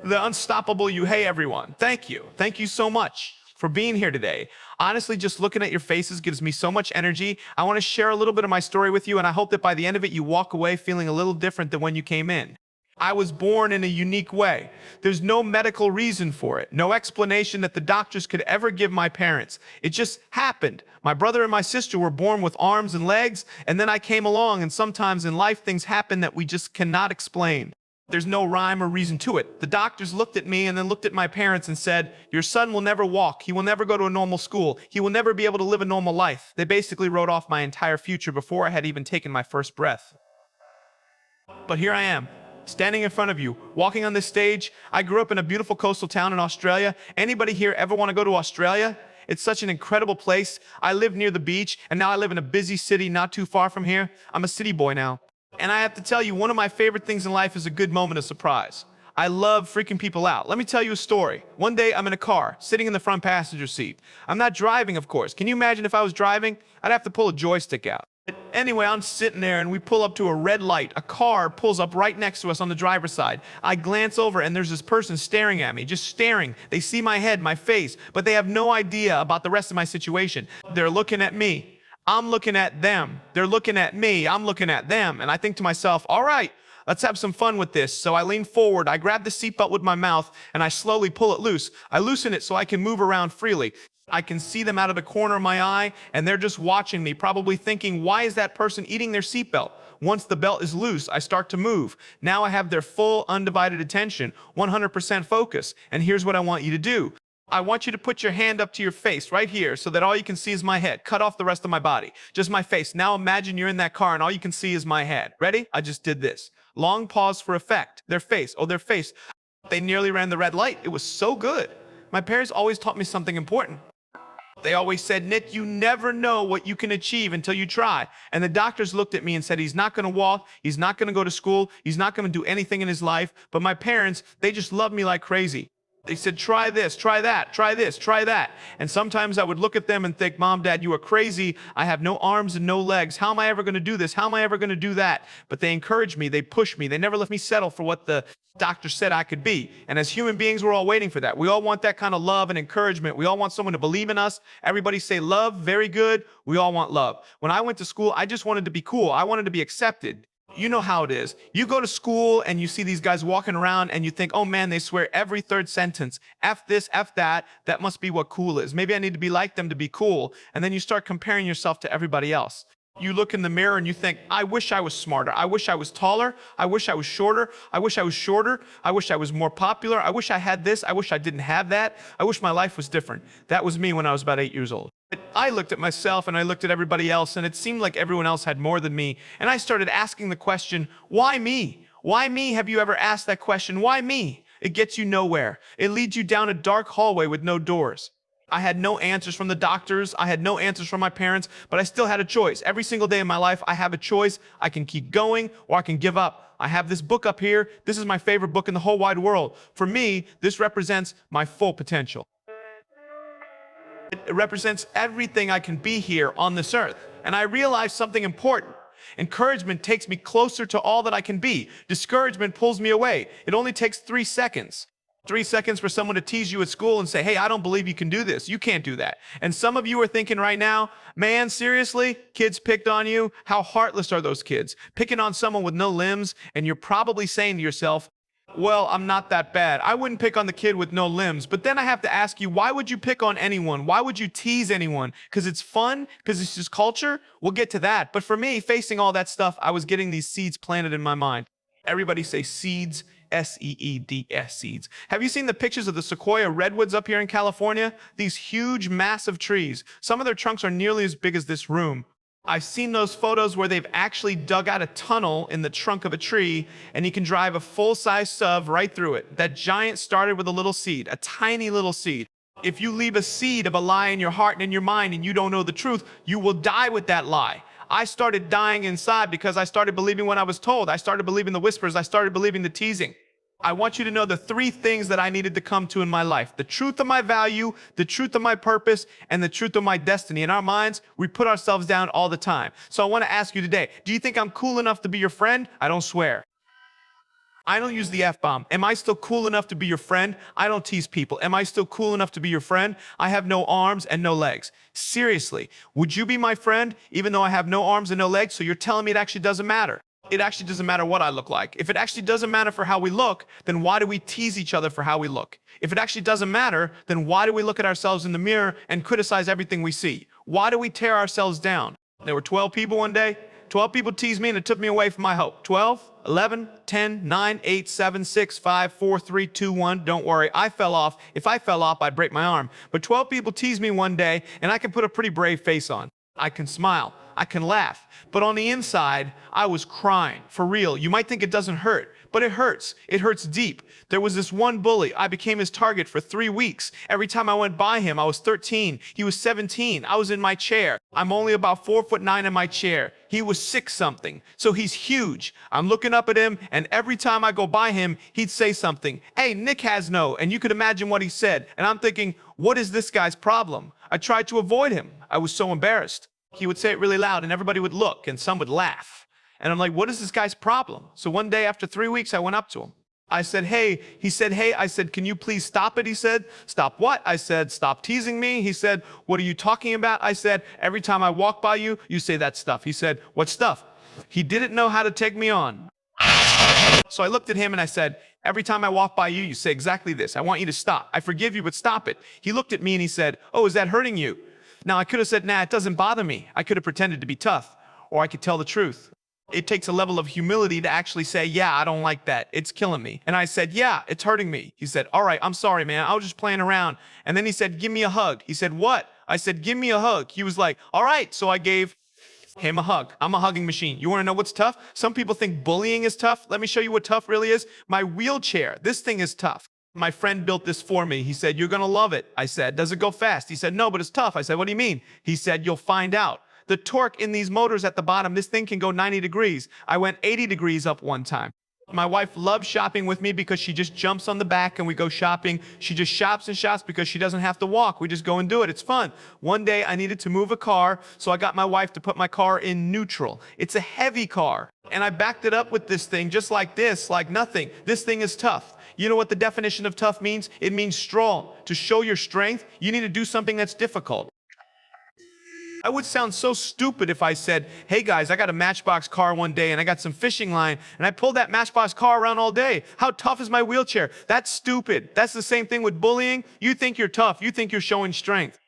The unstoppable you. Hey, everyone. Thank you. Thank you so much for being here today. Honestly, just looking at your faces gives me so much energy. I want to share a little bit of my story with you, and I hope that by the end of it, you walk away feeling a little different than when you came in. I was born in a unique way. There's no medical reason for it, no explanation that the doctors could ever give my parents. It just happened. My brother and my sister were born with arms and legs, and then I came along, and sometimes in life things happen that we just cannot explain. There's no rhyme or reason to it. The doctors looked at me and then looked at my parents and said, "Your son will never walk. He will never go to a normal school. He will never be able to live a normal life." They basically wrote off my entire future before I had even taken my first breath. But here I am, standing in front of you, walking on this stage. I grew up in a beautiful coastal town in Australia. Anybody here ever want to go to Australia? It's such an incredible place. I live near the beach, and now I live in a busy city not too far from here. I'm a city boy now. And I have to tell you, one of my favorite things in life is a good moment of surprise. I love freaking people out. Let me tell you a story. One day, I'm in a car, sitting in the front passenger seat. I'm not driving, of course. Can you imagine if I was driving? I'd have to pull a joystick out. Anyway, I'm sitting there and we pull up to a red light. A car pulls up right next to us on the driver's side. I glance over and there's this person staring at me, just staring. They see my head, my face, but they have no idea about the rest of my situation. They're looking at me. I'm looking at them. They're looking at me. I'm looking at them. And I think to myself, all right, let's have some fun with this. So I lean forward, I grab the seatbelt with my mouth, and I slowly pull it loose. I loosen it so I can move around freely. I can see them out of the corner of my eye, and they're just watching me, probably thinking, why is that person eating their seatbelt? Once the belt is loose, I start to move. Now I have their full, undivided attention, 100% focus. And here's what I want you to do. I want you to put your hand up to your face right here so that all you can see is my head. Cut off the rest of my body. Just my face. Now imagine you're in that car and all you can see is my head. Ready? I just did this. Long pause for effect. Their face. Oh, their face. They nearly ran the red light. It was so good. My parents always taught me something important. They always said, "Nick, you never know what you can achieve until you try." And the doctors looked at me and said, he's not going to walk. He's not going to go to school. He's not going to do anything in his life. But my parents, they just loved me like crazy. They said, try this, try that, try this, try that. And sometimes I would look at them and think, Mom, Dad, you are crazy. I have no arms and no legs. How am I ever going to do this? How am I ever going to do that? But they encouraged me. They pushed me. They never let me settle for what the doctor said I could be. And as human beings, we're all waiting for that. We all want that kind of love and encouragement. We all want someone to believe in us. Everybody say love, very good. We all want love. When I went to school, I just wanted to be cool. I wanted to be accepted. You know how it is. You go to school and you see these guys walking around and you think, oh man, they swear every third sentence. F this, F that. That must be what cool is. Maybe I need to be like them to be cool. And then you start comparing yourself to everybody else. You look in the mirror and you think, I wish I was smarter. I wish I was taller. I wish I was shorter. I wish I was shorter. I wish I was more popular. I wish I had this. I wish I didn't have that. I wish my life was different. That was me when I was about 8 years old. I looked at myself and I looked at everybody else and it seemed like everyone else had more than me. And I started asking the question, why me? Why me? Have you ever asked that question? Why me? It gets you nowhere. It leads you down a dark hallway with no doors. I had no answers from the doctors. I had no answers from my parents, but I still had a choice. Every single day in my life, I have a choice. I can keep going or I can give up. I have this book up here. This is my favorite book in the whole wide world. For me, this represents my full potential. It represents everything I can be here on this earth. And I realized something important. Encouragement takes me closer to all that I can be. Discouragement pulls me away. It only takes 3 seconds. 3 seconds for someone to tease you at school and say, hey, I don't believe you can do this. You can't do that. And some of you are thinking right now, man, seriously? Kids picked on you? How heartless are those kids? Picking on someone with no limbs, and you're probably saying to yourself, well, I'm not that bad. I wouldn't pick on the kid with no limbs. But then I have to ask you, why would you pick on anyone? Why would you tease anyone? Because it's fun? Because it's just culture? We'll get to that. But for me, facing all that stuff, I was getting these seeds planted in my mind. Everybody say seeds, S-E-E-D-S, seeds. Have you seen the pictures of the sequoia redwoods up here in California? These huge, massive trees. Some of their trunks are nearly as big as this room. I've seen those photos where they've actually dug out a tunnel in the trunk of a tree and you can drive a full-size SUV right through it. That giant started with a little seed, a tiny little seed. If you leave a seed of a lie in your heart and in your mind and you don't know the truth, you will die with that lie. I started dying inside because I started believing what I was told. I started believing the whispers. I started believing the teasing. I want you to know the 3 things that I needed to come to in my life. The truth of my value, the truth of my purpose, and the truth of my destiny. In our minds, we put ourselves down all the time. So I want to ask you today, do you think I'm cool enough to be your friend? I don't swear. I don't use the F-bomb. Am I still cool enough to be your friend? I don't tease people. Am I still cool enough to be your friend? I have no arms and no legs. Seriously, would you be my friend even though I have no arms and no legs? So you're telling me it actually doesn't matter. It actually doesn't matter what I look like. If it actually doesn't matter for how we look, then why do we tease each other for how we look? If it actually doesn't matter, then why do we look at ourselves in the mirror and criticize everything we see? Why do we tear ourselves down? There were 12 people one day. 12 people teased me and it took me away from my hope. 12, 11, 10, 9, 8, 7, 6, 5, 4, 3, 2, 1. Don't worry, I fell off. If I fell off, I'd break my arm. But 12 people teased me one day and I can put a pretty brave face on. I can smile. I can laugh. But on the inside, I was crying. For real. You might think it doesn't hurt, but it hurts. It hurts deep. There was this one bully. I became his target for 3 weeks. Every time I went by him, I was 13. He was 17. I was in my chair. I'm only about 4'9" in my chair. He was 6 something. So he's huge. I'm looking up at him, and every time I go by him, he'd say something. Hey, Nick has no. And you could imagine what he said. And I'm thinking, what is this guy's problem? I tried to avoid him. I was so embarrassed. He would say it really loud and everybody would look and some would laugh. And I'm like, what is this guy's problem? So one day after 3 weeks, I went up to him. I said, hey. He said, hey. I said, can you please stop it? He said, stop what? I said, stop teasing me. He said, what are you talking about? I said, every time I walk by you, you say that stuff. He said, what stuff? He didn't know how to take me on. So I looked at him and I said, every time I walk by you, you say exactly this. I want you to stop. I forgive you, but stop it. He looked at me and he said, oh, is that hurting you? Now, I could have said, nah, it doesn't bother me. I could have pretended to be tough, or I could tell the truth. It takes a level of humility to actually say, yeah, I don't like that. It's killing me. And I said, yeah, it's hurting me. He said, all right, I'm sorry, man. I was just playing around. And then he said, give me a hug. He said, what? I said, give me a hug. He was like, all right. So I gave him a hug. I'm a hugging machine. You want to know what's tough? Some people think bullying is tough. Let me show you what tough really is. My wheelchair. This thing is tough. My friend built this for me. He said, you're going to love it. I said, does it go fast? He said, no, but it's tough. I said, what do you mean? He said, you'll find out. The torque in these motors at the bottom, this thing can go 90 degrees. I went 80 degrees up one time. My wife loves shopping with me because she just jumps on the back and we go shopping. She just shops and shops because she doesn't have to walk. We just go and do it. It's fun. One day I needed to move a car, so I got my wife to put my car in neutral. It's a heavy car. And I backed it up with this thing just like this, like nothing. This thing is tough. You know what the definition of tough means? It means strong. To show your strength, you need to do something that's difficult. I would sound so stupid if I said, hey guys, I got a Matchbox car one day and I got some fishing line and I pulled that Matchbox car around all day. How tough is my wheelchair? That's stupid. That's the same thing with bullying. You think you're tough. You think you're showing strength.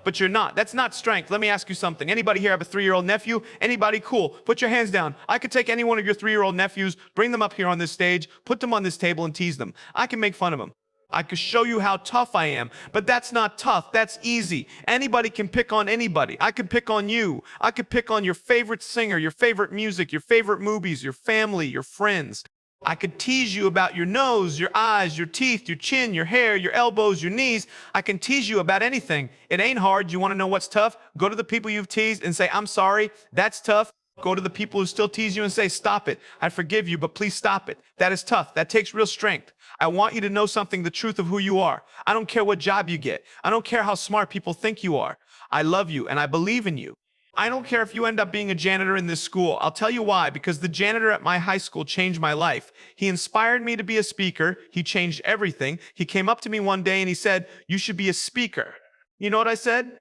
But you're not. That's not strength. Let me ask you something. Anybody here have a 3-year-old nephew? Anybody? Cool. Put your hands down. I could take any one of your 3-year-old nephews, bring them up here on this stage, put them on this table and tease them. I can make fun of them. I could show you how tough I am, but that's not tough. That's easy. Anybody can pick on anybody. I could pick on you. I could pick on your favorite singer, your favorite music, your favorite movies, your family, your friends. I could tease you about your nose, your eyes, your teeth, your chin, your hair, your elbows, your knees. I can tease you about anything. It ain't hard. You want to know what's tough? Go to the people you've teased and say, I'm sorry. That's tough. Go to the people who still tease you and say, stop it. I forgive you, but please stop it. That is tough. That takes real strength. I want you to know something, the truth of who you are. I don't care what job you get. I don't care how smart people think you are. I love you and I believe in you. I don't care if you end up being a janitor in this school. I'll tell you why, because the janitor at my high school changed my life. He inspired me to be a speaker. He changed everything. He came up to me one day and he said, you should be a speaker. You know what I said?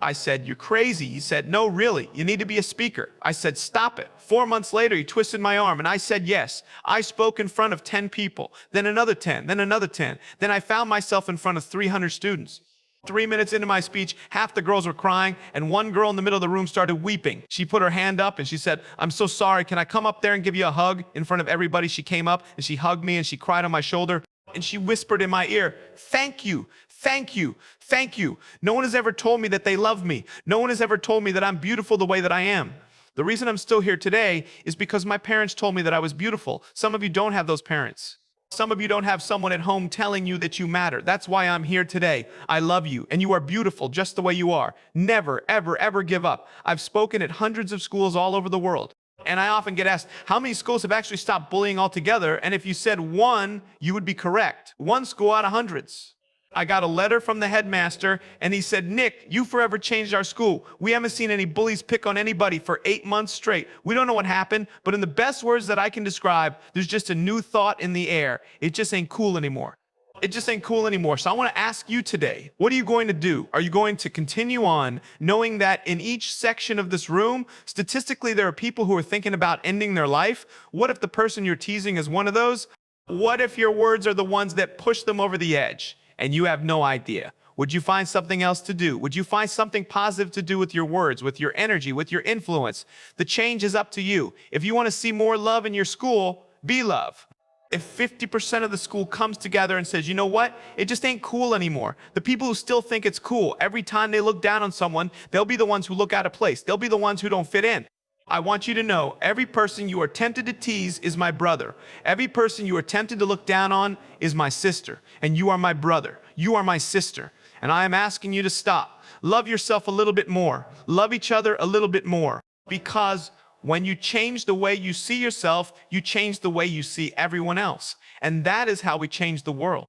I said, you're crazy. He said, no, really, you need to be a speaker. I said, stop it. 4 months later, he twisted my arm and I said, yes. I spoke in front of 10 people, then another 10, then another 10. Then I found myself in front of 300 students. 3 minutes into my speech, half the girls were crying and one girl in the middle of the room started weeping. She put her hand up and she said, I'm so sorry. Can I come up there and give you a hug? In front of everybody, she came up and she hugged me and she cried on my shoulder and she whispered in my ear, thank you. Thank you. Thank you. No one has ever told me that they love me. No one has ever told me that I'm beautiful the way that I am. The reason I'm still here today is because my parents told me that I was beautiful. Some of you don't have those parents. Some of you don't have someone at home telling you that you matter. That's why I'm here today. I love you, and you are beautiful just the way you are. Never, ever, ever give up. I've spoken at hundreds of schools all over the world. And I often get asked, how many schools have actually stopped bullying altogether? And if you said one, you would be correct. One school out of hundreds. I got a letter from the headmaster and he said, Nick, you forever changed our school. We haven't seen any bullies pick on anybody for 8 months straight. We don't know what happened, but in the best words that I can describe, there's just a new thought in the air. It just ain't cool anymore. It just ain't cool anymore. So I want to ask you today, what are you going to do? Are you going to continue on knowing that in each section of this room, statistically, there are people who are thinking about ending their life? What if the person you're teasing is one of those? What if your words are the ones that push them over the edge and you have no idea? Would you find something else to do? Would you find something positive to do with your words, with your energy, with your influence? The change is up to you. If you want to see more love in your school, be love. If 50% of the school comes together and says, you know what, it just ain't cool anymore. The people who still think it's cool, every time they look down on someone, they'll be the ones who look out of place. They'll be the ones who don't fit in. I want you to know, every person you are tempted to tease is my brother. Every person you are tempted to look down on is my sister. And you are my brother. You are my sister. And I am asking you to stop. Love yourself a little bit more. Love each other a little bit more. Because when you change the way you see yourself, you change the way you see everyone else. And that is how we change the world.